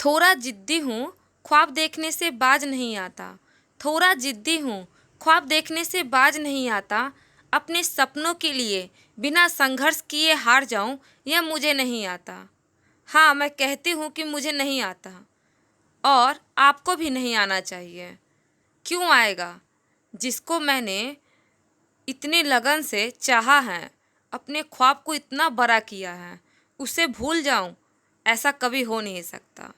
थोड़ा जिद्दी हूँ, ख्वाब देखने से बाज नहीं आता। थोड़ा जिद्दी हूँ, ख्वाब देखने से बाज नहीं आता। अपने सपनों के लिए बिना संघर्ष किए हार जाऊँ, यह मुझे नहीं आता। हाँ, मैं कहती हूँ कि मुझे नहीं आता और आपको भी नहीं आना चाहिए। क्यों आएगा? जिसको मैंने इतने लगन से चाहा है, अपने ख्वाब को इतना बड़ा किया है, उसे भूल जाऊं, ऐसा कभी हो नहीं सकता।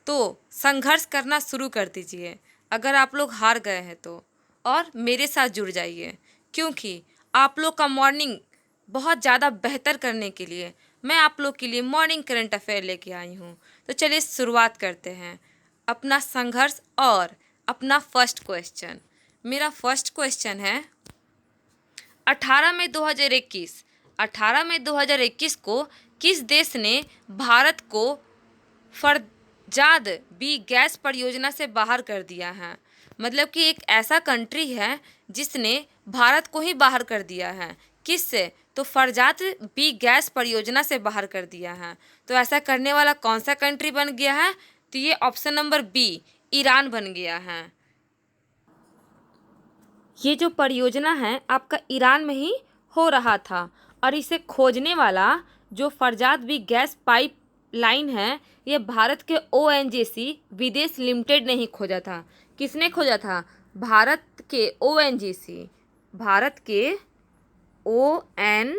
तो संघर्ष करना शुरू कर दीजिए अगर आप लोग हार गए हैं तो, और मेरे साथ जुड़ जाइए, क्योंकि आप लोग का मॉर्निंग बहुत ज़्यादा बेहतर करने के लिए मैं आप लोग के लिए मॉर्निंग करंट अफेयर लेके आई हूँ। तो चलिए शुरुआत करते हैं अपना संघर्ष और अपना फर्स्ट क्वेश्चन। मेरा फर्स्ट क्वेश्चन है 18 मई 2021 को किस देश ने भारत को फरजाद बी गैस परियोजना से बाहर कर दिया है? मतलब कि एक ऐसा कंट्री है जिसने भारत को ही बाहर कर दिया है। किससे? तो फरजाद बी गैस परियोजना से बाहर कर दिया है। तो ऐसा करने वाला कौन सा कंट्री बन गया है? तो ये ऑप्शन नंबर बी, ईरान बन गया है। ये जो परियोजना है आपका ईरान में ही हो रहा था, और इसे खोजने वाला जो Farzad B gas pipeline है, ये भारत के ONGC विदेश लिमिटेड ने ही खोजा था। किसने खोजा था? भारत के ONGC, भारत के ONGC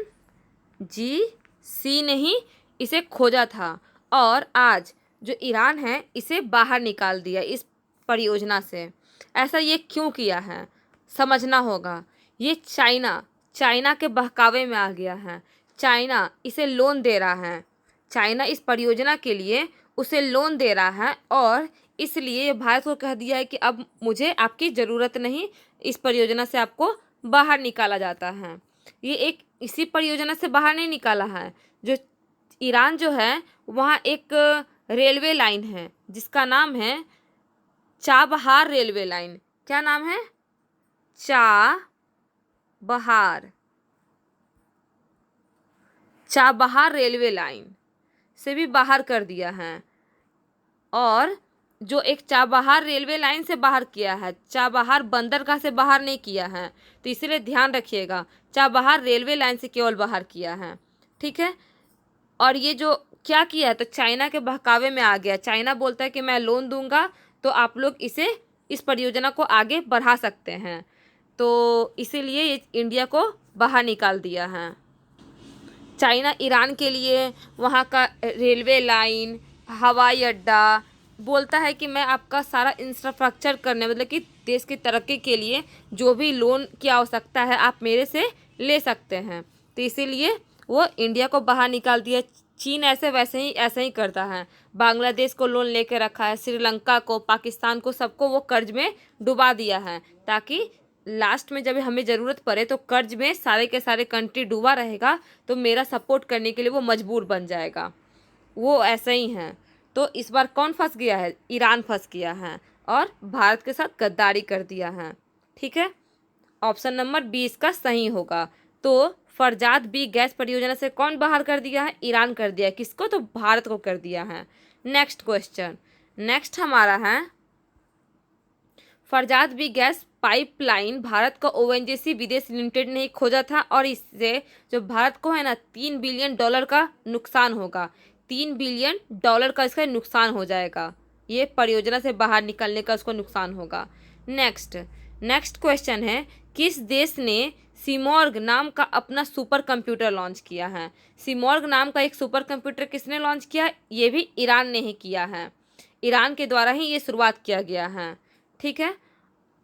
ने ही इसे खोजा था, और आज जो ईरान है इसे बाहर निकाल दिया इस परियोजना से। ऐसा ये क्यों किया है समझना होगा। ये चाइना के बहकावे में आ गया है। चाइना इसे लोन दे रहा है, चाइना इस परियोजना के लिए उसे लोन दे रहा है, और इसलिए ये भारत को कह दिया है कि अब मुझे आपकी ज़रूरत नहीं, इस परियोजना से आपको बाहर निकाला जाता है। ये एक इसी परियोजना से बाहर नहीं निकाला है। जो ईरान जो है वहाँ एक रेलवे लाइन है जिसका नाम है चाबहार रेलवे लाइन। क्या नाम है? चाबहार रेलवे लाइन से भी बाहर कर दिया है। और जो एक चाबहार रेलवे लाइन से बाहर किया है, चाबहार बंदरगाह से बाहर नहीं किया है। तो इसलिए ध्यान रखिएगा, चाबहार रेलवे लाइन से केवल बाहर किया है। ठीक है। और ये जो क्या किया है, तो चाइना के बहकावे में आ गया। चाइना बोलता है कि मैं लोन दूंगा तो आप लोग इस परियोजना को आगे बढ़ा सकते हैं, तो इसीलिए ये इंडिया को बाहर निकाल दिया है। चाइना ईरान के लिए वहाँ का रेलवे लाइन, हवाई अड्डा बोलता है कि मैं आपका सारा इंफ्रास्ट्रक्चर करने, मतलब कि देश की तरक्की के लिए जो भी लोन की आवश्यकता है आप मेरे से ले सकते हैं। तो इसीलिए वो इंडिया को बाहर निकाल दिया। चीन ऐसे ही करता है। बांग्लादेश को लोन लेके रखा है, श्रीलंका को, पाकिस्तान को, सबको वो कर्ज में डुबा दिया है, ताकि लास्ट में जब हमें ज़रूरत पड़े तो कर्ज में सारे के सारे कंट्री डूबा रहेगा, तो मेरा सपोर्ट करने के लिए वो मजबूर बन जाएगा। वो ऐसे ही हैं। तो इस बार कौन फंस गया है? ईरान फंस गया है और भारत के साथ गद्दारी कर दिया है। ठीक है, ऑप्शन नंबर 20 का सही होगा। तो फरजाद बी गैस परियोजना से कौन बाहर कर दिया है? ईरान कर दिया है। किसको? तो भारत को कर दिया है। नेक्स्ट क्वेश्चन, नेक्स्ट हमारा है Farzad B gas pipeline Bharat का ONGC विदेश लिमिटेड ने ही खोजा था, और इससे जो भारत को है ना $3 बिलियन का नुकसान होगा। $3 बिलियन का इसका नुकसान हो जाएगा। ये परियोजना से बाहर निकलने का उसको नुकसान होगा। नेक्स्ट क्वेश्चन है, किस देश ने सिमॉर्ग नाम का अपना सुपर कंप्यूटर लॉन्च किया है? सिमॉर्ग नाम का एक सुपर कंप्यूटर किसने लॉन्च किया? ये भी ईरान ने ही किया है। ईरान के द्वारा ही ये शुरुआत किया गया है। ठीक है।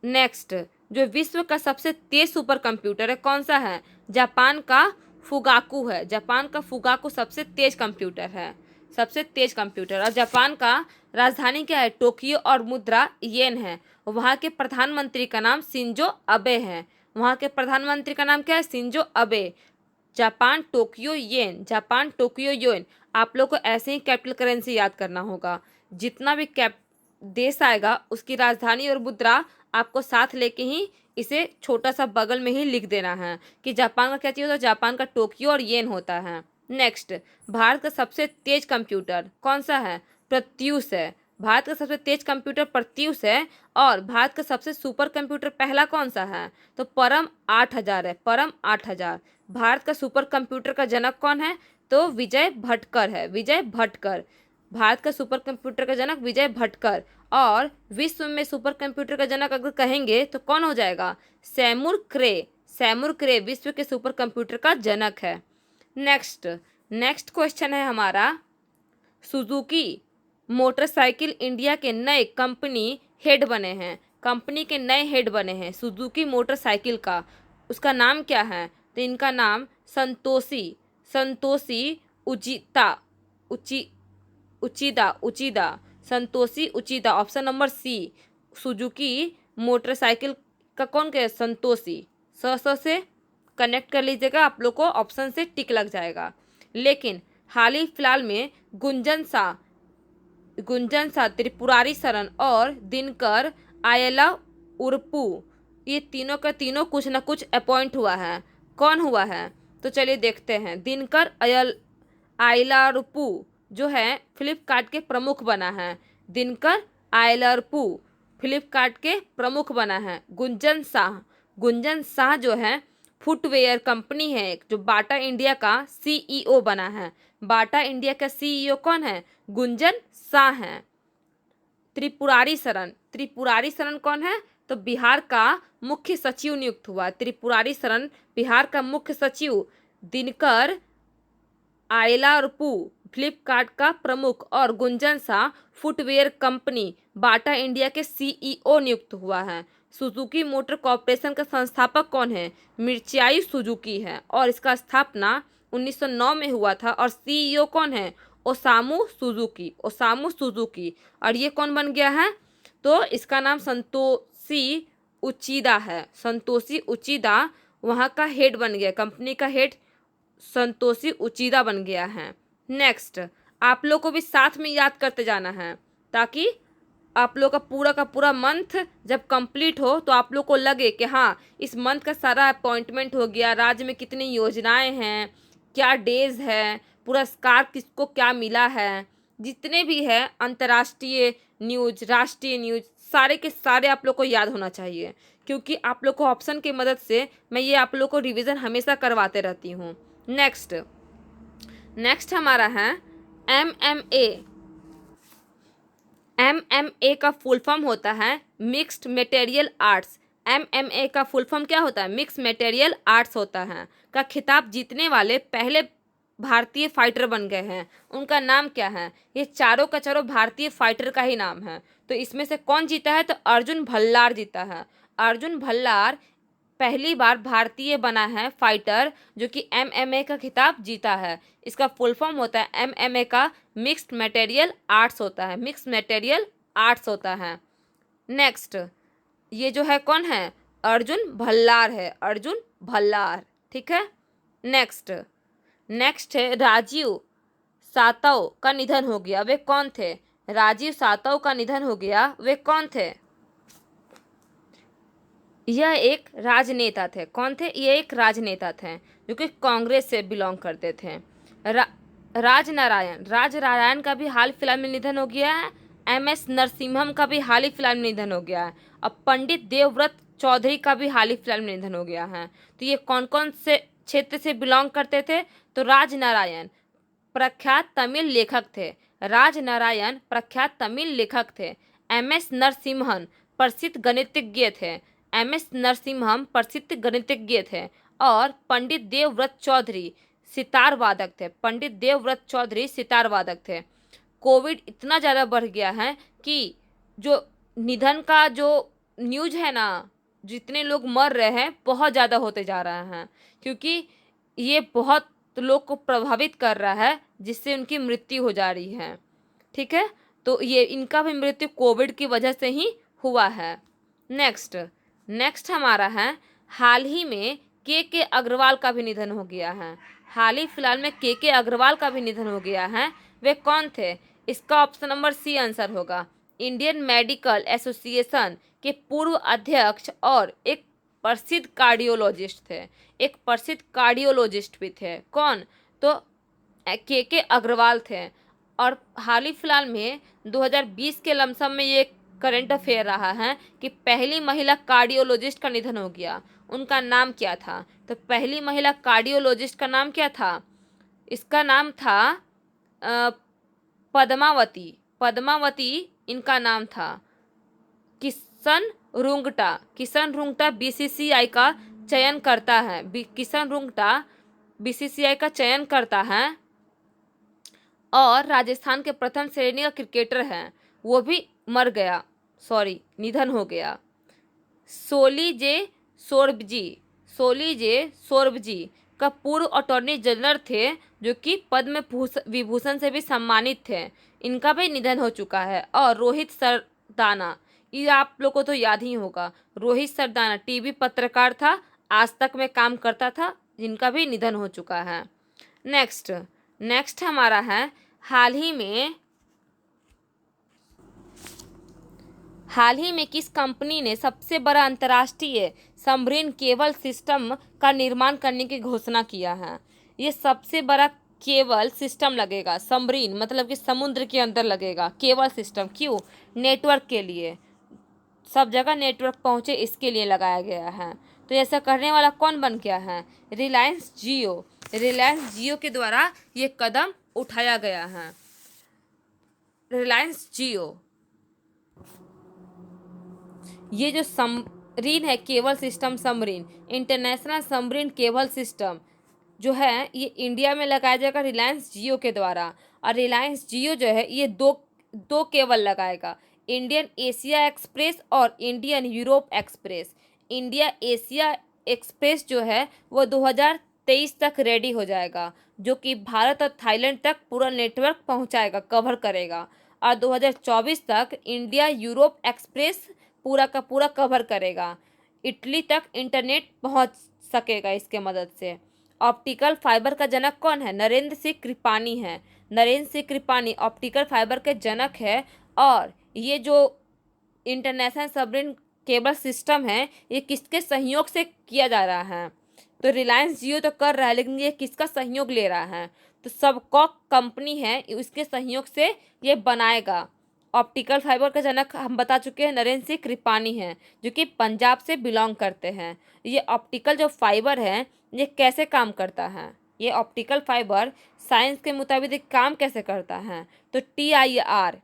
नेक्स्ट, जो विश्व का सबसे तेज सुपर कंप्यूटर है कौन सा है? जापान का फुगाकू है। जापान का फुगाकू सबसे तेज कंप्यूटर है, सबसे तेज कंप्यूटर। और जापान का राजधानी क्या है? टोक्यो, और मुद्रा येन है। वहाँ के प्रधानमंत्री का नाम शिंजो अबे है। वहाँ के प्रधानमंत्री का नाम क्या है? Shinzo Abe. जापान टोक्यो येन, जापान टोक्यो येन। आप लोग को ऐसे ही कैपिटल करेंसी याद करना होगा। जितना भी देश आएगा उसकी राजधानी और मुद्रा आपको साथ लेके ही इसे छोटा सा बगल में ही लिख देना है कि जापान का क्या चीज़ होता है? जापान का टोक्यो और येन होता है। नेक्स्ट, भारत का सबसे तेज कंप्यूटर कौन सा है? प्रत्यूष है। भारत का सबसे तेज कंप्यूटर प्रत्यूष है और भारत का सबसे सुपर कंप्यूटर पहला कौन सा है? तो परम 8000 है, परम 8000। भारत का सुपर कंप्यूटर का जनक कौन है? तो विजय भटकर है, विजय भटकर। भारत का सुपर कंप्यूटर का जनक विजय भटकर। और विश्व में सुपर कंप्यूटर का जनक अगर कहेंगे तो कौन हो जाएगा? सैमुर क्रे, सैमुर क्रे विश्व के सुपर कंप्यूटर का जनक है। नेक्स्ट नेक्स्ट क्वेश्चन है हमारा, सुजुकी मोटरसाइकिल इंडिया के नए कंपनी हेड बने हैं, कंपनी के नए हेड बने हैं सुजुकी मोटरसाइकिल का, उसका नाम क्या है? तो इनका नाम Satoshi, Satoshi Uchida, Uchida, Uchida, Satoshi Uchida. Option number C, Suzuki motorcycle का कौन क्या? संतोषी। स से कनेक्ट कर लीजिएगा, आप लोग को ऑप्शन से टिक लग जाएगा। लेकिन हाल ही फिलहाल में गुंजन सा, त्रिपुरारी शरण और दिनकर आयला उर्पू, ये तीनों का तीनों कुछ ना कुछ अपॉइंट हुआ है। कौन हुआ है? तो चलिए देखते हैं। दिनकर आयलारपू जो है फ्लिपकार्ट के प्रमुख बना है, दिनकर आयलारपू फ्लिपकार्ट के प्रमुख बना है। गुंजन शाह जो है फुटवेयर कंपनी है एक, जो बाटा इंडिया का सीईओ बना है। बाटा इंडिया का सीईओ कौन है? गुंजन शाह हैं। त्रिपुरारी शरण कौन है? तो बिहार का मुख्य सचिव नियुक्त हुआ। त्रिपुरारी शरण बिहार का मुख्य सचिव। दिनकर आयलारपू फ्लिपकार्ट का प्रमुख और Gunjan Shah footwear company Bata India के सीईओ नियुक्त हुआ है। सुजुकी मोटर कॉर्पोरेशन का संस्थापक कौन है? मिर्चाई सुजुकी है और इसका स्थापना 1909 में हुआ था। और सीईओ कौन है? Osamu Suzuki, Osamu Suzuki. और ये कौन बन गया है? तो इसका नाम संतोषी उचिदा है, संतोषी उचिदा वहाँ का हेड बन गया, कंपनी का हेड संतोषी उचिदा बन गया है। नेक्स्ट, आप लोग को भी साथ में याद करते जाना है ताकि आप लोग का पूरा मंथ जब कंप्लीट हो तो आप लोग को लगे कि हाँ इस मंथ का सारा अपॉइंटमेंट हो गया, राज्य में कितनी योजनाएं हैं, क्या डेज है, पुरस्कार किसको क्या मिला है, जितने भी है अंतर्राष्ट्रीय न्यूज, राष्ट्रीय न्यूज, सारे के सारे आप लोग को याद होना चाहिए। क्योंकि आप लोग को ऑप्शन की मदद से मैं ये आप लोग को रिवीजन हमेशा करवाते रहती हूँ। नेक्स्ट हमारा है MMA। MMA का फुल फॉर्म होता है मिक्स्ड मटेरियल आर्ट्स। MMA का फुल फॉर्म क्या होता है? मिक्स मटेरियल आर्ट्स होता है। का खिताब जीतने वाले पहले भारतीय फाइटर बन गए हैं, उनका नाम क्या है? ये चारों का चारों भारतीय फाइटर का ही नाम है। तो इसमें से कौन जीता है? तो अर्जुन भल्लार जीता है। अर्जुन भल्लार पहली बार भारतीय बना है फाइटर जो कि MMA का खिताब जीता है। इसका फुल फॉर्म होता है MMA का मिक्स्ड मटेरियल आर्ट्स होता है, मिक्स्ड मटेरियल आर्ट्स होता है। नेक्स्ट, ये जो है कौन है? अर्जुन भल्लार है, अर्जुन भल्लार, ठीक है। नेक्स्ट है राजीव सातव का निधन हो गया, वे कौन थे? राजीव सातव का निधन हो गया, वे कौन थे? यह एक राजनेता थे। कौन थे? ये एक राजनेता थे जो कि कांग्रेस से बिलोंग करते थे। राजनारायण का भी हाल फिलहाल में निधन हो गया है। MS नरसिम्हम का भी हाल ही फिलहाल में निधन हो गया है। और पंडित देवव्रत चौधरी का भी हाल ही फिलहाल में निधन हो गया है। तो ये कौन कौन से क्षेत्र से बिलोंग करते थे? तो राजनारायण प्रख्यात तमिल लेखक थे, राजनारायण प्रख्यात तमिल लेखक थे। MS नरसिम्हन प्रसिद्ध गणितज्ञ थे, MS नरसिम्हम प्रसिद्ध गणितज्ञ थे। और पंडित देवव्रत चौधरी सितार वादक थे, पंडित देवव्रत चौधरी सितार वादक थे। कोविड इतना ज़्यादा बढ़ गया है कि जो निधन का जो न्यूज है ना, जितने लोग मर रहे हैं बहुत ज़्यादा होते जा रहे हैं, क्योंकि ये बहुत लोग को प्रभावित कर रहा है जिससे उनकी मृत्यु हो जा रही है, ठीक है। तो ये इनका भी मृत्यु कोविड की वजह से ही हुआ है। नेक्स्ट हमारा है हाल ही में के अग्रवाल का भी निधन हो गया है। हाल ही फिलहाल में के अग्रवाल का भी निधन हो गया है, वे कौन थे? इसका ऑप्शन नंबर सी आंसर होगा। इंडियन मेडिकल एसोसिएशन के पूर्व अध्यक्ष और एक प्रसिद्ध कार्डियोलॉजिस्ट थे, एक प्रसिद्ध कार्डियोलॉजिस्ट भी थे। कौन? तो के अग्रवाल थे। और हाल ही फिलहाल में 2020 के लमसम में ये करंट अफेयर रहा है कि पहली महिला कार्डियोलॉजिस्ट का निधन हो गया। उनका नाम क्या था? तो पहली महिला कार्डियोलॉजिस्ट का नाम क्या था? इसका नाम था पद्मावती। पद्मावती इनका नाम था। किशन रुंगटा बीसीसीआई का चयन करता है। किशन रुंगटा बीसीसीआई का चयन करता है और राजस्थान के प्रथम श्रेणी का क्रिकेटर हैं। वो भी मर गया, निधन हो गया। सोली जे सोरबजी का पूर्व अटॉर्नी जनरल थे, जो कि पद्म विभूषण से भी सम्मानित थे। इनका भी निधन हो चुका है। और रोहित सरदाना, ये आप लोग को तो याद ही होगा। रोहित सरदाना टीवी पत्रकार था, आज तक में काम करता था, जिनका भी निधन हो चुका है। नेक्स्ट हमारा है हाल ही में किस कंपनी ने सबसे बड़ा अंतर्राष्ट्रीय सबमरीन केबल सिस्टम का निर्माण करने की घोषणा किया है? ये सबसे बड़ा केबल सिस्टम लगेगा, सबमरीन मतलब कि समुद्र के अंदर लगेगा केबल सिस्टम। क्यों? नेटवर्क के लिए, सब जगह नेटवर्क पहुंचे इसके लिए लगाया गया है। तो ऐसा करने वाला कौन बन गया है? रिलायंस जियो के द्वारा ये कदम उठाया गया है। रिलायंस जियो, ये जो सबमरीन है cable system, submarine international submarine cable system जो है, ये इंडिया में लगाया जाएगा रिलायंस जियो के द्वारा। और रिलायंस जियो जो है ये दो केबल लगाएगा, इंडियन एशिया एक्सप्रेस और Indian Europe express. India Asia express जो है वो 2023 तक रेडी हो जाएगा, जो कि भारत और थाईलैंड तक पूरा नेटवर्क पहुंचाएगा, कवर करेगा। और 2024 तक इंडिया यूरोप एक्सप्रेस पूरा का पूरा कवर करेगा, इटली तक इंटरनेट पहुंच सकेगा इसके मदद से। ऑप्टिकल फाइबर का जनक कौन है? नरेंद्र सिंह कृपानी है। नरेंद्र सिंह कृपानी ऑप्टिकल फाइबर के जनक है। और ये जो इंटरनेशनल सबमरीन केबल सिस्टम है, ये किसके सहयोग से किया जा रहा है? तो रिलायंस जियो तो कर रहा है, लेकिन ये किसका सहयोग ले रहा है? तो सबकॉक कंपनी है, इसके सहयोग से ये बनाएगा। ऑप्टिकल फाइबर का जनक हम बता चुके हैं, नरेंद्र सिंह कृपानी हैं, जो कि पंजाब से बिलोंग करते हैं। ये ऑप्टिकल जो फाइबर है, ये कैसे काम करता है? ये ऑप्टिकल फाइबर साइंस के मुताबिक काम कैसे करता है? तो TIR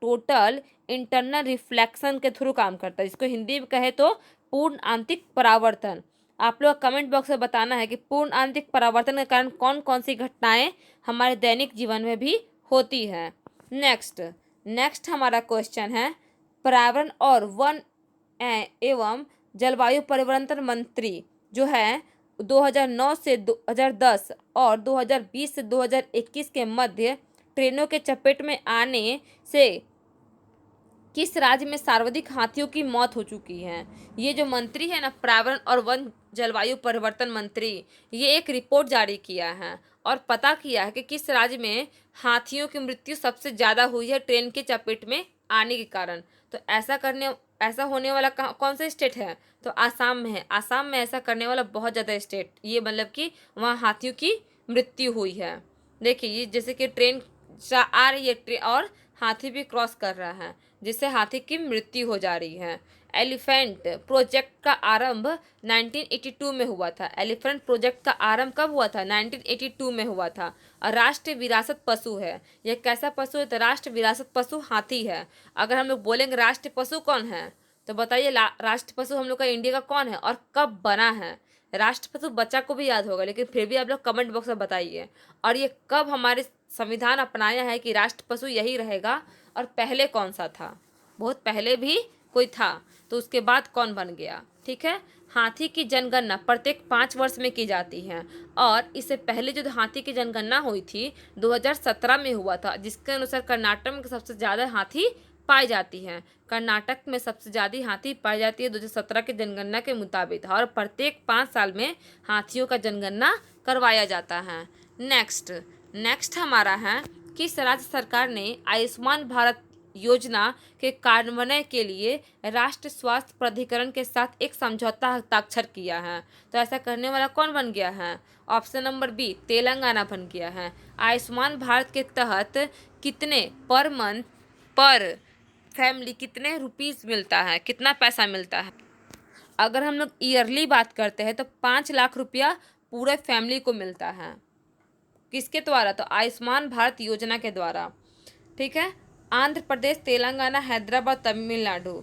टोटल इंटरनल रिफ्लेक्शन के थ्रू काम करता है। इसको हिंदी में कहे तो पूर्ण आंतरिक परावर्तन। आप लोग कमेंट बॉक्स में बताना है कि पूर्ण आंतरिक परावर्तन के कारण कौन कौन सी घटनाएं हमारे दैनिक जीवन में भी होती है। नेक्स्ट हमारा क्वेश्चन है, पर्यावरण और वन एवं जलवायु परिवर्तन मंत्री जो है 2009 से 2010 और 2020 से 2021 के मध्य ट्रेनों के चपेट में आने से किस राज्य में सर्वाधिक हाथियों की मौत हो चुकी है? ये जो मंत्री है ना, पर्यावरण और वन जलवायु परिवर्तन मंत्री, ये एक रिपोर्ट जारी किया है और पता किया है कि किस राज्य में हाथियों की मृत्यु सबसे ज़्यादा हुई है ट्रेन के चपेट में आने के कारण। तो ऐसा होने वाला कौन सा स्टेट है? तो आसाम में है। आसाम में ऐसा करने वाला बहुत ज़्यादा स्टेट, ये मतलब कि वहाँ हाथियों की मृत्यु हुई है। देखिए, ये जैसे कि ट्रेन आ रही है और हाथी भी क्रॉस कर रहा है, जिससे हाथी की मृत्यु हो जा रही है। एलिफेंट प्रोजेक्ट का आरंभ 1982 में हुआ था। एलिफेंट प्रोजेक्ट का आरंभ कब हुआ था? 1982 में हुआ था। और राष्ट्रीय विरासत पशु है। यह कैसा पशु है? तो राष्ट्रीय विरासत पशु हाथी है। अगर हम लोग बोलेंगे राष्ट्रीय पशु कौन है, तो बताइए राष्ट्रीय पशु हम लोग का इंडिया का कौन है और कब बना है? राष्ट्र पशु बच्चा को भी याद होगा, लेकिन फिर भी आप लोग कमेंट बॉक्स में बताइए। और ये कब हमारे संविधान अपनाया है कि राष्ट्र पशु यही रहेगा, और पहले कौन सा था? बहुत पहले भी कोई था, तो उसके बाद कौन बन गया? ठीक है। हाथी की जनगणना प्रत्येक 5 वर्ष में की जाती है, और इससे पहले जो हाथी की जनगणना हुई थी 2017 में हुआ था, जिसके अनुसार कर्नाटक में सबसे ज़्यादा हाथी पाई जाती है। कर्नाटक में सबसे ज़्यादा हाथी पाई जाती है 2017 की जनगणना के मुताबिक, और प्रत्येक 5 साल में हाथियों का जनगणना करवाया जाता है। नेक्स्ट हमारा है, किस राज्य सरकार ने आयुष्मान भारत योजना के कार्यान्वयन के लिए राष्ट्रीय स्वास्थ्य प्राधिकरण के साथ एक समझौता हस्ताक्षर किया है? तो ऐसा करने वाला कौन बन गया है? ऑप्शन नंबर बी, तेलंगाना बन गया है। आयुष्मान भारत के तहत कितने पर मंथ पर फैमिली कितने रुपीस मिलता है, कितना पैसा मिलता है? अगर हम लोग ईयरली बात करते हैं तो 5 लाख रुपया पूरे फैमिली को मिलता है। किसके द्वारा? तो आयुष्मान भारत योजना के द्वारा। ठीक है। आंध्र प्रदेश, तेलंगाना, हैदराबाद, तमिलनाडु।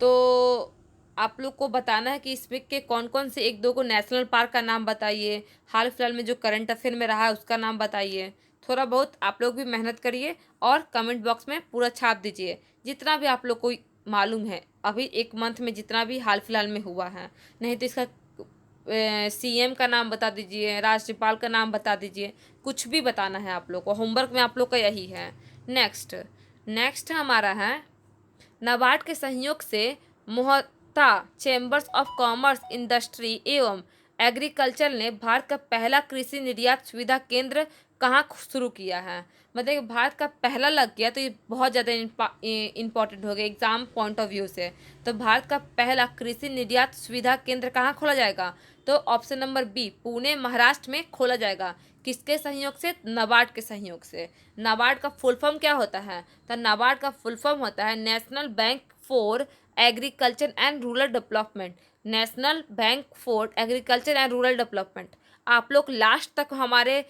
तो आप लोग को बताना है कि इसमें के कौन कौन से एक दो को नेशनल पार्क का नाम बताइए, हाल फिलहाल में जो करंट अफेयर में रहा है उसका नाम बताइए। थोड़ा बहुत आप लोग भी मेहनत करिए और कमेंट बॉक्स में पूरा छाप दीजिए जितना भी आप लोग को मालूम है अभी एक मंथ में जितना भी हाल फिलहाल में हुआ है। नहीं तो इसका सीएम का नाम बता दीजिए, राज्यपाल का नाम बता दीजिए, कुछ भी बताना है आप लोग को। होमवर्क में आप लोग का यही है। नेक्स्ट हमारा है नाबार्ड के सहयोग से Mohta chambers of commerce, industry एवं एग्रीकल्चर ने भारत का पहला कृषि निर्यात सुविधा केंद्र कहाँ शुरू किया है? मतलब कि भारत का पहला लग गया तो ये बहुत ज़्यादा इम्पॉर्टेंट हो गया एग्जाम पॉइंट ऑफ व्यू से। तो भारत का पहला कृषि निर्यात सुविधा केंद्र कहाँ खोला जाएगा? तो option number B, Pune Maharashtra में खोला जाएगा। किसके सहयोग से? नाबार्ड के सहयोग से। नाबार्ड का फुल फॉर्म क्या होता है? तो नाबार्ड का फुल फॉर्म होता है national bank for agriculture and rural development. National bank for agriculture and rural development. आप लोग लास्ट तक हमारे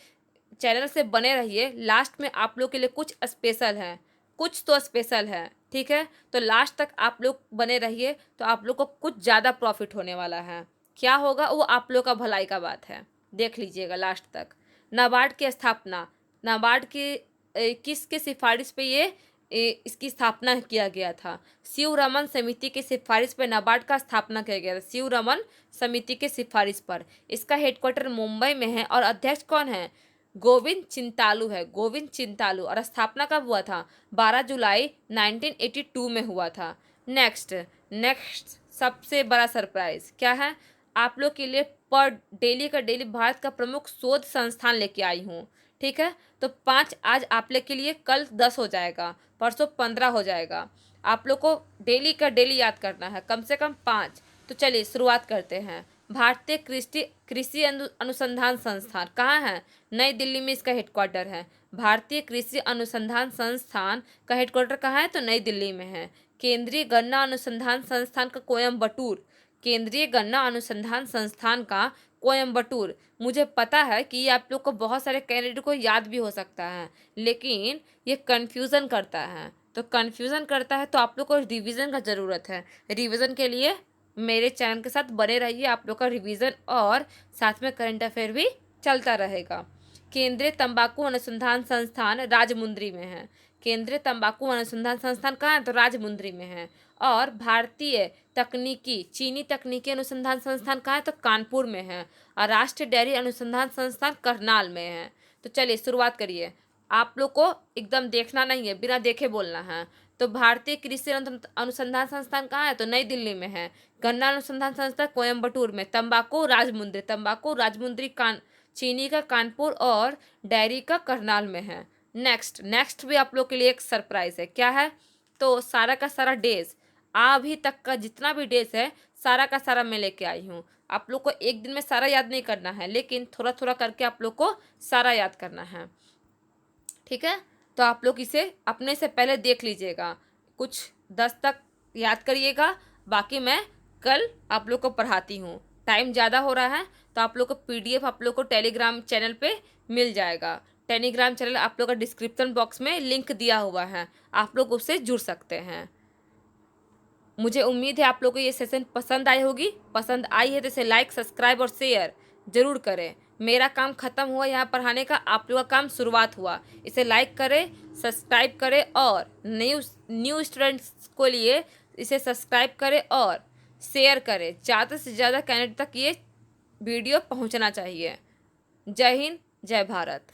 चैनल से बने रहिए, लास्ट में आप लोग के लिए कुछ स्पेशल है, कुछ तो स्पेशल है। ठीक है, तो लास्ट तक आप लोग बने रहिए तो आप लोग को कुछ ज़्यादा प्रॉफिट होने वाला है। क्या होगा वो आप लोग का भलाई का बात है, देख लीजिएगा लास्ट तक। नाबार्ड की स्थापना, नाबार्ड की किसके सिफारिश पे ये इसकी स्थापना किया गया था? शिवरमन समिति की सिफारिश पर नाबार्ड का स्थापना किया गया था। शिवरमन समिति के सिफारिश पर। इसका हेडक्वार्टर मुंबई में है और अध्यक्ष कौन है? गोविंद चिंतालू है, गोविंद चिंतालू। और स्थापना कब हुआ था? 12 जुलाई 1982 में हुआ था। नेक्स्ट सबसे बड़ा सरप्राइज क्या है? आप लोग के लिए पर डेली का डेली भारत का प्रमुख शोध संस्थान लेके आई हूँ। ठीक है, तो 5 आज आप लोग के लिए, कल 10 हो जाएगा, परसों 15 हो जाएगा। आप लोग को डेली का डेली याद करना है, कम से कम 5। तो चलिए शुरुआत करते हैं। भारतीय कृषि अनुसंधान संस्थान कहाँ है? नई दिल्ली में इसका हेडक्वार्टर है। भारतीय कृषि अनुसंधान संस्थान का हेडक्वार्टर कहाँ है? तो नई दिल्ली में है। केंद्रीय गन्ना अनुसंधान संस्थान का कोयम्बटूर, केंद्रीय गन्ना अनुसंधान संस्थान का कोयम्बटूर। मुझे पता है कि ये आप लोग को बहुत सारे कैंडिडेट को याद भी हो सकता है, लेकिन ये कन्फ्यूज़न करता है। तो कन्फ्यूज़न करता है तो आप लोग को रिवीजन का ज़रूरत है। रिवीजन के लिए मेरे चैनल के साथ बने रहिए, आप लोग का रिवीजन और साथ में करंट अफेयर भी चलता रहेगा। केंद्रीय तंबाकू अनुसंधान संस्थान राजमुंद्री में है। केंद्रीय तंबाकू अनुसंधान संस्थान कहाँ है? तो राजमुंद्री में है। और भारतीय तकनीकी चीनी तकनीकी अनुसंधान संस्थान कहाँ है? तो कानपुर में है। और राष्ट्रीय डेयरी अनुसंधान संस्थान करनाल में है। तो चलिए शुरुआत करिए। आप लोग को एकदम देखना नहीं है, बिना देखे बोलना है। तो भारतीय कृषि अनुसंधान संस्थान कहाँ है? तो नई दिल्ली में है। गन्ना अनुसंधान संस्थान कोयम्बटूर में। तंबाकू राजमुंद्री चीनी का कानपुर और डेयरी का करनाल में है। नेक्स्ट भी आप लोग के लिए एक सरप्राइज है। क्या है? तो सारा का सारा डेज, अभी तक का जितना भी डेज है सारा का सारा मैं लेके आई हूँ। आप लोग को एक दिन में सारा याद नहीं करना है, लेकिन थोड़ा थोड़ा करके आप लोग को सारा याद करना है। ठीक है, तो आप लोग इसे अपने से पहले देख लीजिएगा, कुछ 10 तक याद करिएगा, बाकी मैं कल आप लोग को पढ़ाती हूँ। टाइम ज़्यादा हो रहा है तो आप लोग को PDF आप लोग को टेलीग्राम चैनल पे मिल जाएगा। टेलीग्राम चैनल आप लोग का डिस्क्रिप्शन बॉक्स में लिंक दिया हुआ है, आप लोग उससे जुड़ सकते हैं। मुझे उम्मीद है आप लोग को ये सेशन पसंद आई होगी। पसंद आई है तो इसे लाइक, सब्सक्राइब और शेयर ज़रूर करें। मेरा काम ख़त्म हुआ यहाँ पढ़ाने का, आप लोगों का काम शुरुआत हुआ। इसे लाइक करें, सब्सक्राइब करें और न्यू स्टूडेंट्स को लिए इसे सब्सक्राइब करें और शेयर करें। ज़्यादा से ज़्यादा कैंडिडेट तक ये वीडियो पहुँचना चाहिए। जय हिंद, जय भारत।